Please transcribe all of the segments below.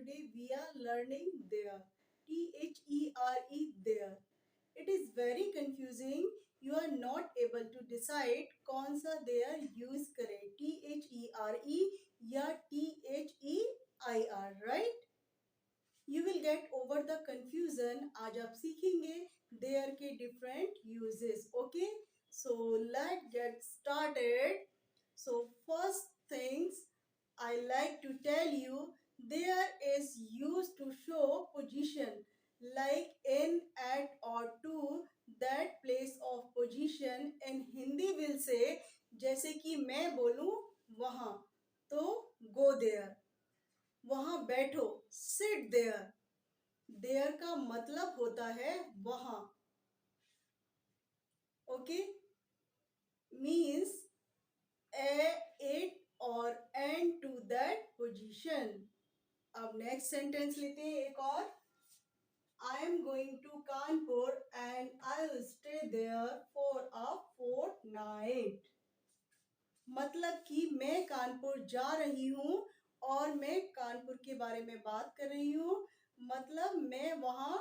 today we are learning there. There. There. It is very confusing. You are not able to decide कौन सा there use करें. THERE या THEIR, right? You will get over the confusion. आज आप सीखेंगे there के different uses. Okay? So let's get started. So first things I like to tell you, there is used to show position like in, at or to, that place of position. In Hindi will say, जैसे कि मैं बोलूं वहां, तो go there. वहां बैठो, sit there. there का मतलब होता है वहां. Okay, means it or and to that position. अब नेक्स्ट सेंटेंस लेते हैं एक और. I am going to Kanpur and I will stay there for a fortnight. मतलब कि मैं कानपुर जा रही हूँ और मैं कानपुर के बारे में बात कर रही हूँ. मतलब मैं वहाँ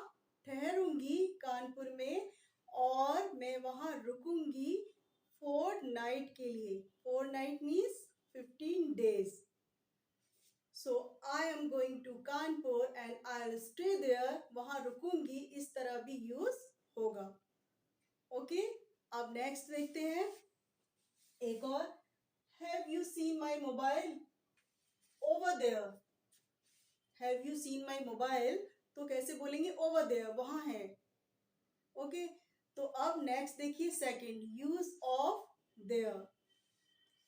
ठहरूंगी कानपुर में और मैं वहाँ रुकूंगी fortnight के लिए. Fortnight means 15 days. So I am going to Kanpur and I'll stay there. वहाँ रुकूंगी इस तरह भी यूज होगा. ओके, अब नेक्स्ट देखते हैं एक और. Have you seen my mobile? Over there. Have you seen my mobile? तो कैसे बोलेंगे? Over there, वहां है. ओके, तो अब नेक्स्ट देखिए second use of there.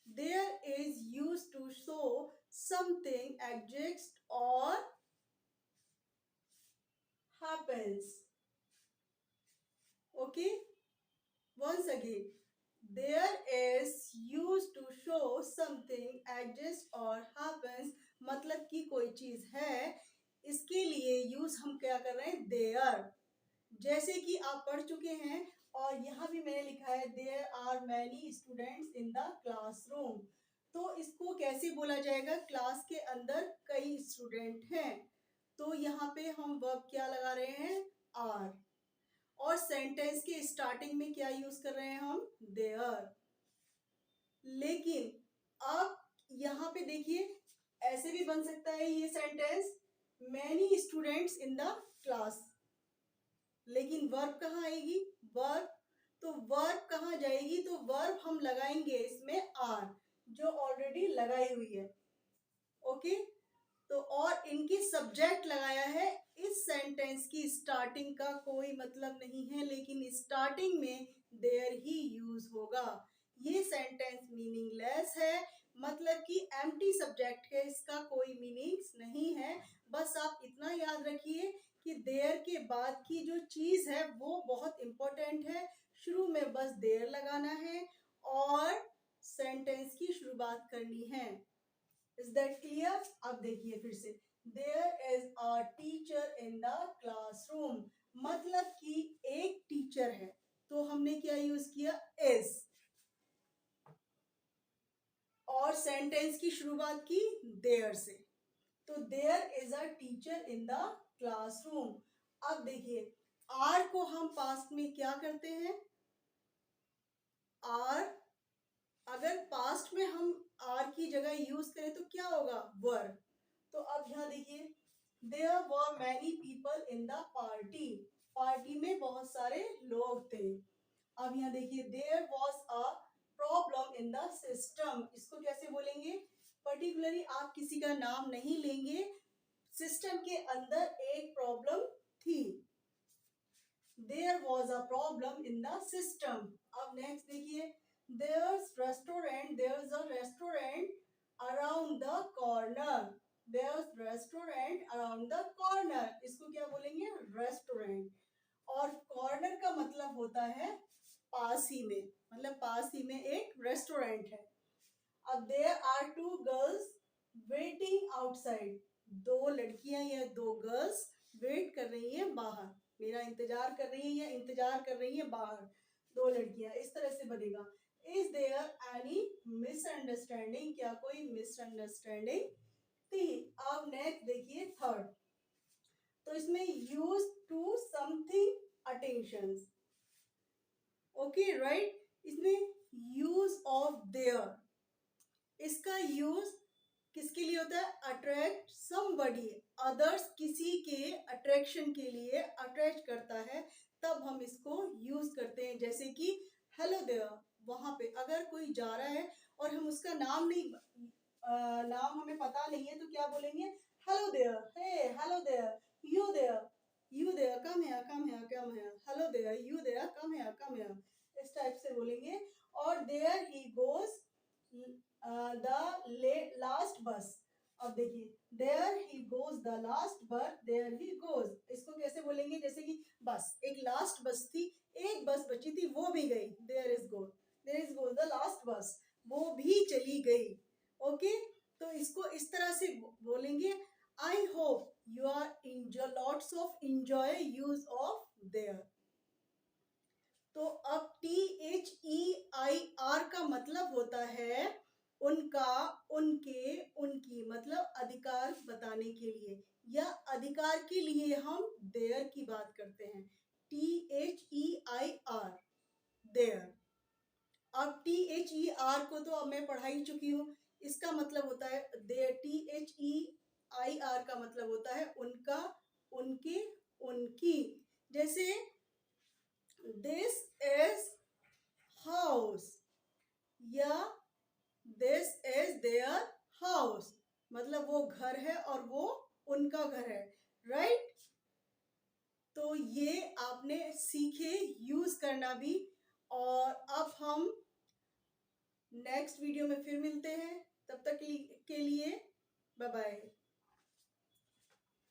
There is used to show something exists or happens. Okay, once again, there is used to show something exists or happens. मतलब कि कोई चीज है, इसके लिए यूज हम क्या कर रहे हैं? there. जैसे कि आप पढ़ चुके हैं और यहाँ भी मैंने लिखा है there are many students in the classroom. तो इसको कैसे बोला जाएगा? क्लास के अंदर कई स्टूडेंट हैं. तो यहाँ पे हम वर्ब क्या लगा रहे हैं? are. और सेंटेंस के स्टार्टिंग में क्या यूज कर रहे हैं हम? there. लेकिन अब यहाँ पे देखिए ऐसे भी बन सकता है ये sentence, many students in the class. लेकिन वर्ब कहाँ आएगी? वर्ब. तो वर्ब कहाँ जाएगी? तो वर्ब हम लगाएंगे इसमें आर, जो ऑलरेडी लगाई हुई है. ओके, तो और इनकी सब्जेक्ट लगाया है. इस सेंटेंस की स्टार्टिंग का कोई मतलब नहीं है, लेकिन स्टार्टिंग में देयर ही यूज होगा. ये सेंटेंस मीनिंगलेस है, मतलब कि एम्प्टी सब्जेक्ट है, इसका कोई मीनिंग्स नहीं है. बस आप इतना याद रखिए कि देयर के बाद की जो चीज है वो बहुत इंपॉर्टेंट है. शुरू में बस देयर लगाना है और सेंटेंस की शुरुआत करनी है. Is that clear? अब देखिए फिर से. There is a teacher in the classroom. मतलब कि एक टीचर है, तो हमने क्या यूज किया? इज. और सेंटेंस की शुरुआत की देयर से. तो there is a teacher in the classroom. अब देखिए आर को हम पास्ट में क्या करते हैं? आर. अगर पास्ट में हम आर की जगह यूज करें तो क्या होगा? वर. तो अब यहाँ देखिए there were many people in the party. Party में बहुत सारे लोग थे. अब यहाँ देखिए there was a problem in the system. इसको कैसे बोलेंगे? पर्टिकुलरली आप किसी का नाम नहीं लेंगे, सिस्टम के अंदर एक प्रॉब्लम थी. There was a problem in the system. अब नेक्स्ट देखिए there's a restaurant around the corner. There's restaurant around the corner. इसको क्या बोलेंगे? रेस्टोरेंट. और कॉर्नर का मतलब होता है पास ही में, मतलब पास ही में एक रेस्टोरेंट है. अब there are two girls waiting outside. दो लड़कियां या दो गर्ल्स वेट कर रही हैं बाहर, मेरा इंतजार कर रही है या इंतजार कर रही है बाहर. दो लड़कियां, इस तरह से बनेगा. Is there any misunderstanding? क्या कोई मिसअंडरस्टैंडिंग अब नेक्स्ट देखिए थर्ड, तो इसमें use to something attention. Okay right, इसमें यूज ऑफ देयर, इसका यूज किसके लिए होता है? अट्रैक्ट समबडी, अदर्स, किसी के अट्रैक्शन के लिए अट्रैक्ट करता है, तब हम इसको यूज करते हैं। जैसे कि हेलो देयर, वहां पे अगर कोई जा रहा है और हम उसका नाम नहीं नाम हमें पता नहीं है, तो क्या बोलेंगे? Hello there, hey hello there, you there, you there, come here, come here, come here, hello there, you there, come here, come here, इस टाइप से बोलेंगे। और there he goes the last bus, अब देखिए there he goes the last bus, there he goes, इसको कैसे बोलेंगे? जैसे कि बस, एक लास्ट बस थी, एक बस बची थी, वो भी गई, there is goes, there is goes the last bus, वो भी चली गई। ओके, तो इसको इस तरह से बोलेंगे। I hope you are enjoy, lots of enjoy use of there. तो अब THEIR का मतलब होता है उनका, उनके, उनकी, मतलब अधिकार बताने के लिए, या अधिकार के लिए हम देयर की बात करते हैं। THEIR, there. अब THER को तो अब मैं पढ़ा ही चुकी हूँ, इसका मतलब होता है देयर। THEIR का मतलब होता है उनका, उनके, उनकी। जैसे दिस इज हाउस, या दिस इज देयर हाउस, मतलब वो घर है और वो उनका घर है, राइट। तो ये आपने सीखे यूज करना भी। और अब हम नेक्स्ट वीडियो में फिर मिलते हैं, तब तक के लिए बाय बाय।